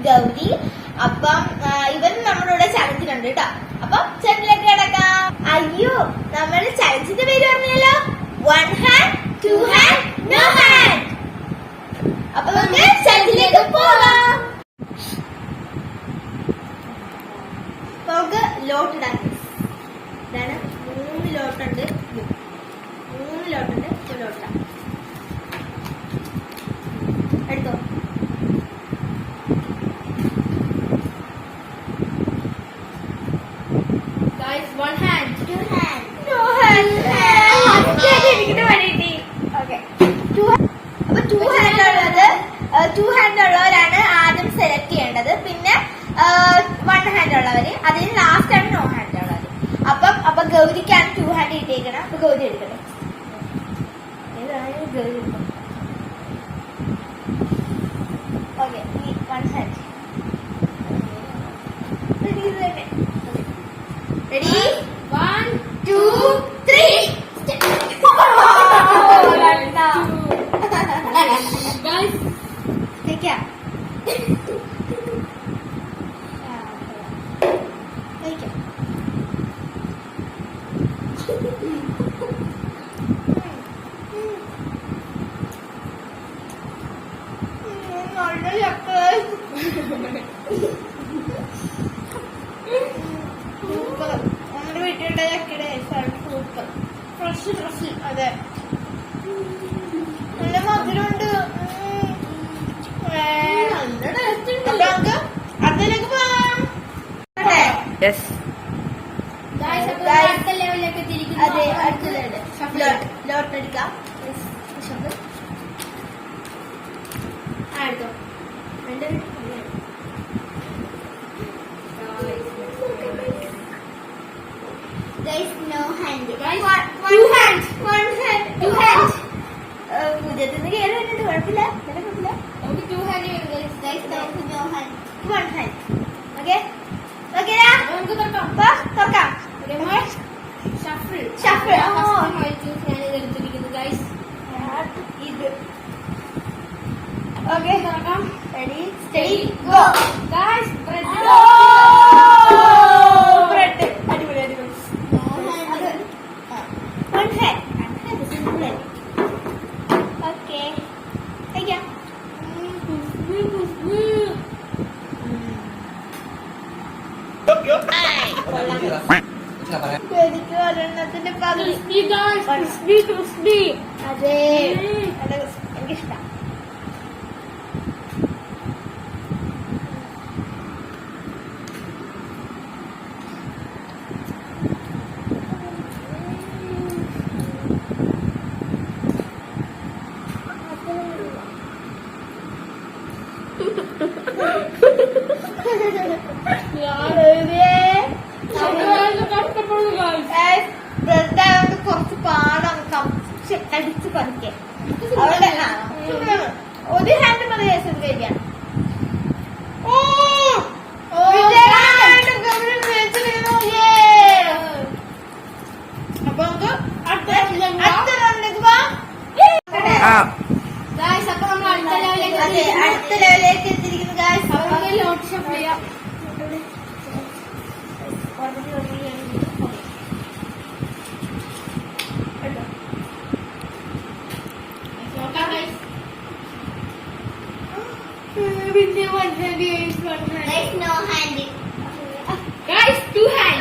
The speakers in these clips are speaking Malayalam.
ഗൗരി. അപ്പം ഇവൻ നമ്മളിവിടെ ചലഞ്ചിലുണ്ട് കേട്ടോ. അപ്പം ചലഞ്ചിലേക്ക് കിടക്കാം. അയ്യോ, നമ്മുടെ ചലഞ്ചിന്റെ പേര് പറഞ്ഞല്ലോ, 1 hand 2 hand no hand. അപ്പൊ നമുക്ക് ചലഞ്ചിലേക്ക് പോകാം. നമുക്ക് ലോട്ട് ഇടാം. ഇതാണ് 3 ലോട്ടുണ്ട്. 3 ലോട്ടുണ്ട്. ലോട്ടിടാം. എടുത്തോ. Guys, 1 hand 2 hand no hand. Okay. 2 അപ്പൊ 2 hand ഉള്ളത് 2 hand ഉള്ളവരാണ് ആദ്യം സെലക്ട് ചെയ്യേണ്ടത്. പിന്നെ 1 hand ഉള്ളവര്, അതിന് ലാസ്റ്റ് ആണ് നോ ഹാൻഡ് ഉള്ളത്. അപ്പൊ ഗൗരിക്കാണ് 2 hand ഇട്ടേക്കണം. അപ്പൊ ഗൗരി എടുക്കട്ടെ. ഏതാണ് ഗൗരി എടുക്കണം? ഓക്കെ, ഈ 1 hand റെഡി. 1 2 3 guys, കഴിക്കാം. കഴിക്കാം. നല്ല സൂപ്പർ. നമ്മുടെ വീട്ടിലുള്ള ചക്കയുടെ സൂപ്പർ. ഫ്രഷ്. അതെ, നല്ല മധുരമുണ്ട്. അതിലേക്ക് പോവാം. yes. Guys, അടുത്ത ലെവലിലേക്ക് തിരിക്കുന്നു. അതെ, അടുത്ത ലോട്ട് എടുക്കാം. എടുത്തോ. Guys, no hand. Guys, 2 hand 2 hand. പൂജത്തിന് കയറി വന്നിട്ട് കുഴപ്പമില്ല. നമുക്ക് 2 hand വരും. Guys, no hand 1 hand. Okay, ഓക്കെയാ? നമുക്ക് തുറക്കാം. തുറക്കാം. ഷഫിൾ. ഞാൻ എടുത്തിരിക്കുന്നു ഗൈസ്. ഇത് ഓക്കെ, തുറക്കാം. Ready steady go. Guys, bread. Bread അടിപൊളി. 1 hand. ഓക്കെ, കഴിക്കാം. എനിക്ക് ഒരെണ്ണത്തിന്റെ പകുതി. Crispy guys, crispy. അതെ, എനിക്കിഷ്ടം. ബ്രെഡ് ആയതുകൊണ്ട് കുറച്ച് പാടാണ് കടിച്ച് പറിക്കാൻ. അവിടെ 1 ഹാൻഡ് മതി കഴിക്കാൻ. അപ്പൊ നമുക്ക് അടുത്ത റൗണ്ടിലേക്ക് പോവാം. ഗൈസ്, അപ്പൊ നമ്മൾ അടുത്ത ലെവലിലേക്ക് എത്തിയിരിക്കുന്നു. ഗൈസ്, ലോട്ട് ഷഫിൾ ചെയ്യാം. പിന്നെ 1 hand. Guys, no hand. Guys, 2 hand.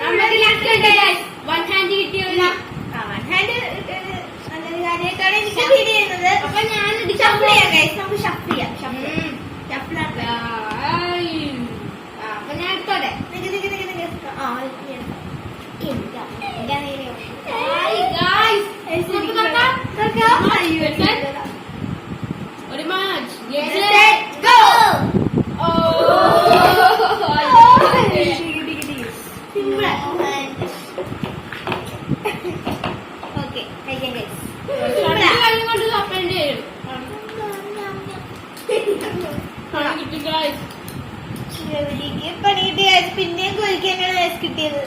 നമ്മുടെ ലാസ്റ്റ് ഗൈസ് 1 hand കിട്ടിയല്ല. 1 hand നല്ലൊരു കാര്യമായിട്ടാണ് എനിക്ക് ഫീൽ ചെയ്യുന്നത്. അപ്പൊ ഞാൻ ഷഫിൾ ചെയ്യാം ഗൈസ്. നമുക്ക് ഷഫിൾ ചെയ്യാം. അപ്പൊ ഞാൻ എടുത്തോടെ. ഒരു മാച്ച്. ഗോ. ഓക്കെ, കഴിക്കാം ഗൈസ്. കൊണ്ട് സപ്പറേറ്റ് ചെയ്യും. പണിയിട്ട് പിന്നെയും കൊലിക്കാനാണ് കിട്ടിയത്.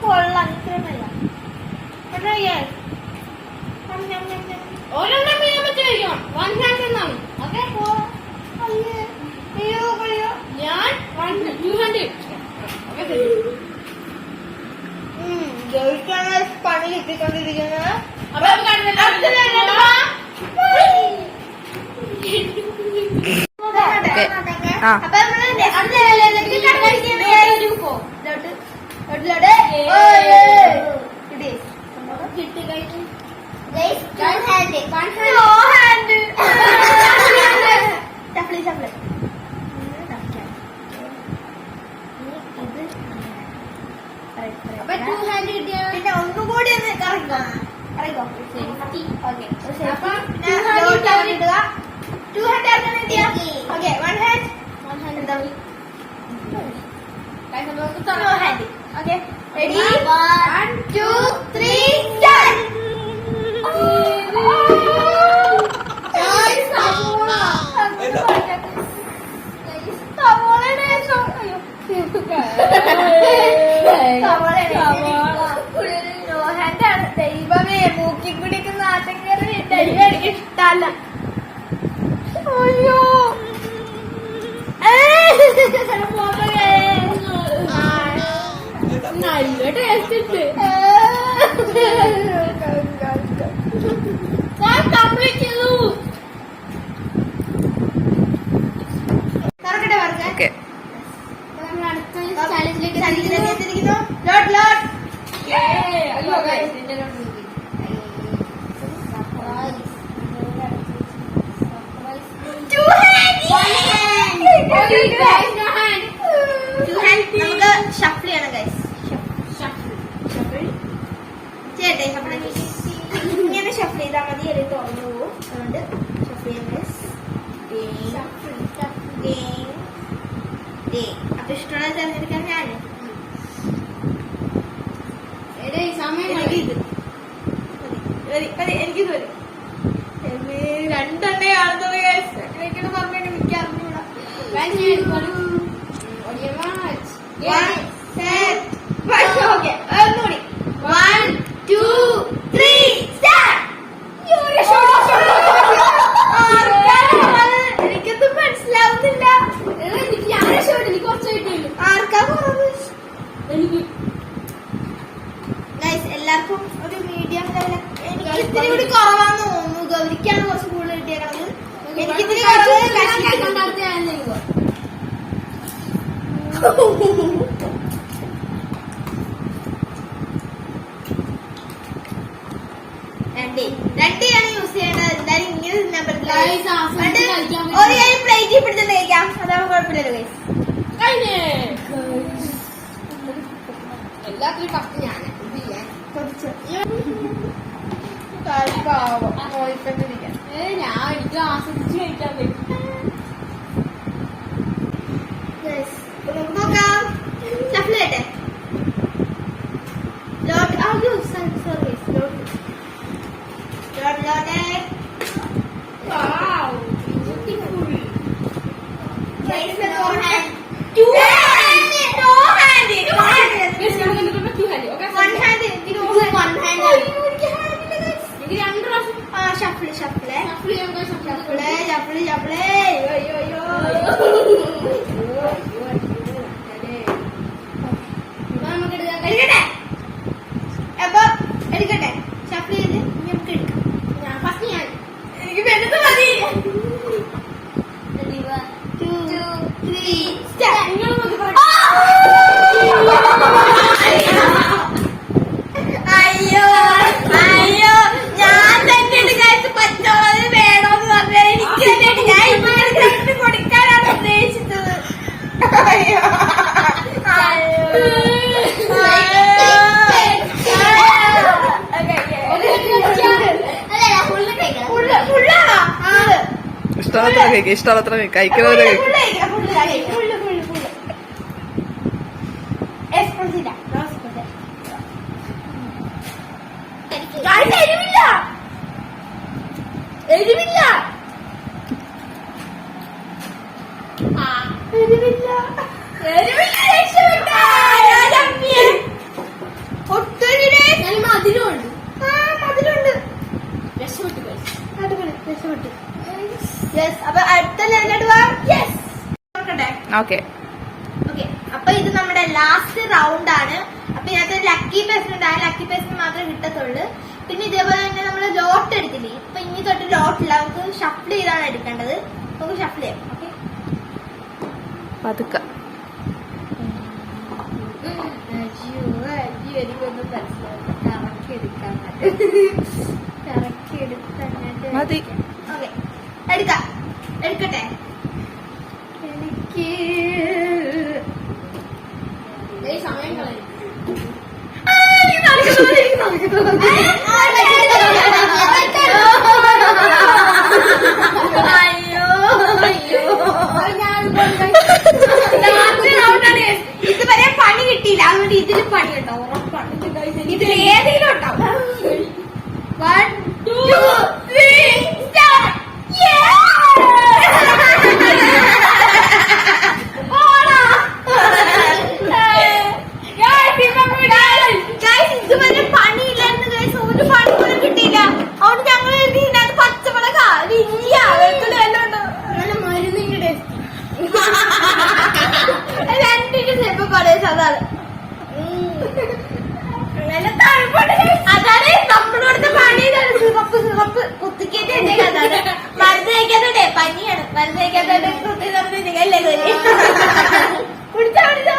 കൊള്ളാം, ഇത്രയുമല്ല. ഒരെണ്ണം ചെയ്യാൻ പറ്റുമായിരിക്കും. 1 hand ആ. അപ്പൊ നമ്മള് next level-ലേക്ക് കടന്നിരിക്കുകയാണ് guys. One hand. No hand. Shuffle. അപ്പൊ 2 hand കിട്ടിയ പിന്നെ ഒന്നുകൂടി ഒന്ന് കറക്കോ. ഓക്കെ. അപ്പൊ പിന്നെ ലോട്ട് അവിടെ ഇടുക. 2 hand ആർക്കാണ് കിട്ടിയ? ഓക്കെ. 1 hand. എന്താ? No hand. Okay. Ready? 1, 2, 3, start. ദൈവമേ മൂക്കി കുടിക്കുന്ന ആറ്റങ്കറി എനിക്ക് ഇഷ്ടല്ല. അയ്യോ നല്ല ടേസ്റ്റ് ഉണ്ട്. കംപ്ലീറ്റ് ചെയ്തു. തുറക്കട്ടെ പറഞ്ഞേ. ഓക്കെ. നമ്മൾ അടുത്ത ചാലഞ്ചിലേക്ക് എത്തിയിരിക്കുന്നു. ലോട്ട്. അയ്യോ guys, ഇതിന്റെ ലോട്ട് നോക്കി. Two hand. Okay, guys, no hand. Two hand. നമുക്ക് ഷഫിൾ ചെയ്യണം ഗൈസ്. ചെയ്യട്ടെ ഷഫിൾ. ഇങ്ങനെ ഷഫിൾ ചെയ്താൽ മതി, അല്ലെങ്കിൽ തുറന്നു പോകും. അതുകൊണ്ട് ഷഫിൾ ചെയ്യാം. അപ്പൊ ഇഷ്ടമുള്ള തിരഞ്ഞെടുക്കാൻ ഞാൻ എനിക്കിത് വരും. രണ്ടെണ്ണേ കാണുന്നത് ഗൈസ്. എങ്ങനെയൊക്കെയാണ് പറഞ്ഞത് എനിക്ക് അറിഞ്ഞൂടാ. ഓക്കെ. ഒന്നുകൂടി. 1, 2, 3, start. എനിക്കൊന്നും മനസ്സിലാവുന്നില്ല. ആർക്കാ കുറവ്? ഗൈസ് എല്ലാവർക്കും ഒരു മീഡിയം ലെവൽ. എനിക്ക് ഇത്തിരി കൂടി കുറവാന്ന് തോന്നുന്നു. ഗൗരിക്കാണ് കുറച്ച് കൂടുതൽ കിട്ടിയേക്കണത്. എനിക്കിത്തിരി കുറവ്. രണ്ടിയാണ് യൂസ് ചെയ്യേണ്ടത്. എന്തായാലും ഇങ്ങനെ തിന്നാൻ പറ്റില്ല. ഒരു കാര്യം പ്ലേറ്റിൽ പിടിച്ചിട്ട് കഴിക്കാം. അതാണ് കുഴപ്പമില്ലല്ലോ ഗൈസ്. എല്ലാത്തിലും ഫസ്റ്റ് ഞാൻ എനിക്ക് ആസ്വദിച്ച് കഴിക്കാൻ പറ്റും. നമുക്ക് നോക്കാം. ഷഫിൾ ചെയ്യട്ടെ. ലോട്ട്. അയ്യോ sorry. Lot. Wow, beautiful. Guys, no hand. Two hand. No hand. Yes, I'm going to put 2 hand. Okay. 1 hand. One hand. എനിക്ക് 2 പ്രാവശ്യം ഷഫിൾ. shuffle ചെയ്യാൻ പോയി ഷഫിൾ. നമുക്ക് എടുക്കാം. എടുക്കട്ടെ. അപ്പൊ എടുക്കട്ടെ. ഷഫിൾ ചെയ്ത് നമുക്ക് എടുക്കാം. ഫസ്റ്റ് ഞാൻ എനിക്ക് വലുത് മതി. 1, 2, 3, start. നിങ്ങൾ നോക്കി അയ്യോ ഞാൻ തന്നെ പച്ചോളത് വേണോന്ന് പറഞ്ഞാൽ എനിക്ക് തന്നെ ഞാൻ ഇവിടെ കൊടുക്കാനാണ് ഉദ്ദേശിച്ചത്. അയ്യോ ഇഷ്ടമുള്ളത്ര കഴിക്കുക. ഇഷ്ടമുള്ളത്ര കഴിക്കുന്നവരെ എരിവില്ല. മധുരമുണ്ട്. മധുരമുണ്ട്. രക്ഷപ്പെട്ടു. അപ്പൊ അടുത്ത ലെവലോട്ട് പോവാം. നോക്കട്ടെ. ഓക്കെ. ഓക്കെ. അപ്പൊ ഇത് നമ്മുടെ ലാസ്റ്റ് റൗണ്ട് ആണ്. അപ്പൊ ഇതിനകത്ത് ലക്കി പേഴ്സൺ ആ ലക്കി പേഴ്സൺ മാത്രമേ കിട്ടത്തുള്ളൂ. പിന്നെ ഇതേപോലെ തന്നെ നമ്മള് ലോട്ട് എടുത്തില്ലേ. ഇപ്പൊ ഇനി തൊട്ട് ലോട്ടില്ല. നമുക്ക് ഷഫിൾ ചെയ്താണ് എടുക്കേണ്ടത്. നമുക്ക് ഷഫിൾ ചെയ്യാം. ഓക്കെ, പതുക്കെ. എനിക്കൊന്നും മനസ്സിലാവും. മതി. ഓക്കെ, എടുക്കാം. എടുക്കട്ടെ. എനിക്ക് സമയം കളയും. അയ്യോ ഇതുവരെ പണി കിട്ടിയില്ല, അതുകൊണ്ട് ഇതിൽ പണി കേട്ടോ, ഉറപ്പാണ്. ഇതിൽ ഏതെങ്കിലും ഉണ്ടാവും. 1 2 3 start. ഇതുവരെ പണിയില്ലായിരുന്നു ഗൈസ്, ഒരു പണി പോലും കിട്ടിയില്ല. അതുകൊണ്ട് ഞങ്ങൾ ഇതിനകത്ത് പച്ചമുളക ഇല്ല, വെളുത്തുള്ളി എല്ലാം ഉണ്ട്. മരുന്നിന്റെ ടേസ്റ്റ് രണ്ടിന്റെ ചിലപ്പോ പറയുന്നത് അതാണ്. അതാണ് നമ്മളിവിടുത്തെ പണി. സിറപ്പ് കുത്തിക്കേറ്റ് അതാണ്. മരുന്ന് കഴിക്കാത്തോടെ പനിയാണ്, മരുന്ന് കഴിക്കാത്തോടെ കുത്തി നടന്നില്ലേ കുടിച്ചോ കുടിച്ചോ.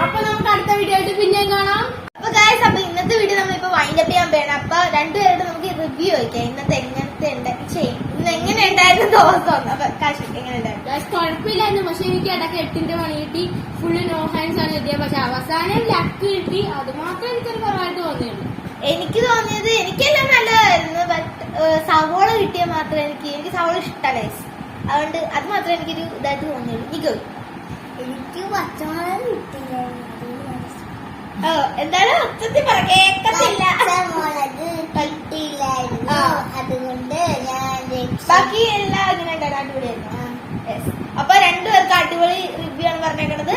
അപ്പൊ നമുക്ക് അടുത്ത വീഡിയോ ആയിട്ട് പിന്നെയും കാണാം. അപ്പൊ ഗായ്സ്, അപ്പൊ ഇന്നത്തെ വീഡിയോ നമ്മളിപ്പോ വൈൻഡ് അപ്പ് ചെയ്യാൻ വേണം. അപ്പൊ രണ്ടുപേരുടെ നമുക്ക് റിവ്യൂ ചോദിക്കാം. ഇന്നത്തെ എങ്ങനത്തെ ഇന്ന് എങ്ങനെ ഉണ്ടായിരുന്നു ദിവസം. അപ്പൊ കാശി എങ്ങനെ ഉണ്ടായിരുന്നു? Guys, കുഴപ്പമില്ലായിരുന്നു. പക്ഷെ എനിക്ക് ഇടയ്ക്ക് 8ന്റെ പണി കിട്ടി. ഫുള്ള് നോ ഹാൻഡ്സ് ആണ് കിട്ടിയത്. പക്ഷെ അവസാനം ലക്ക് കിട്ടി. അത് മാത്രമേ എനിക്കൊരു കുറവായിട്ട് തോന്നിയുള്ളൂ. എനിക്ക് തോന്നിയത് എനിക്കെല്ലാം നല്ലതായിരുന്നു. ബട്ട് സവോള കിട്ടിയാൽ മാത്രമേ എനിക്ക് സവോള ഇഷ്ടമല്ല ഗൈസ്. അതുകൊണ്ട് അത് മാത്രമേ എനിക്കൊരു ഇതായിട്ട് തോന്നിയുള്ളൂ. എനിക്ക് പച്ചമുളക് കിട്ടില്ല. എന്താണ് ഒച്ചത്തിൽ പറ, കേക്കത്തില്ല. കിട്ടിയില്ലായിരുന്നു, അതുകൊണ്ട് ഞാൻ ബാക്കി എല്ലാം ഇങ്ങനെ ഉണ്ടായിരുന്നു, അടിപൊളിയായിരുന്നു. അപ്പൊ രണ്ടുപേർക്ക് അടിപൊളി റിവ്യൂ ആണ് പറഞ്ഞേക്കണത്.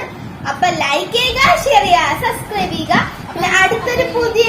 അപ്പൊ ലൈക്ക് ചെയ്യുക, ഷെയർ ചെയ്യുക, സബ്സ്ക്രൈബ് ചെയ്യുക. പിന്നെ അടുത്തൊരു പുതിയ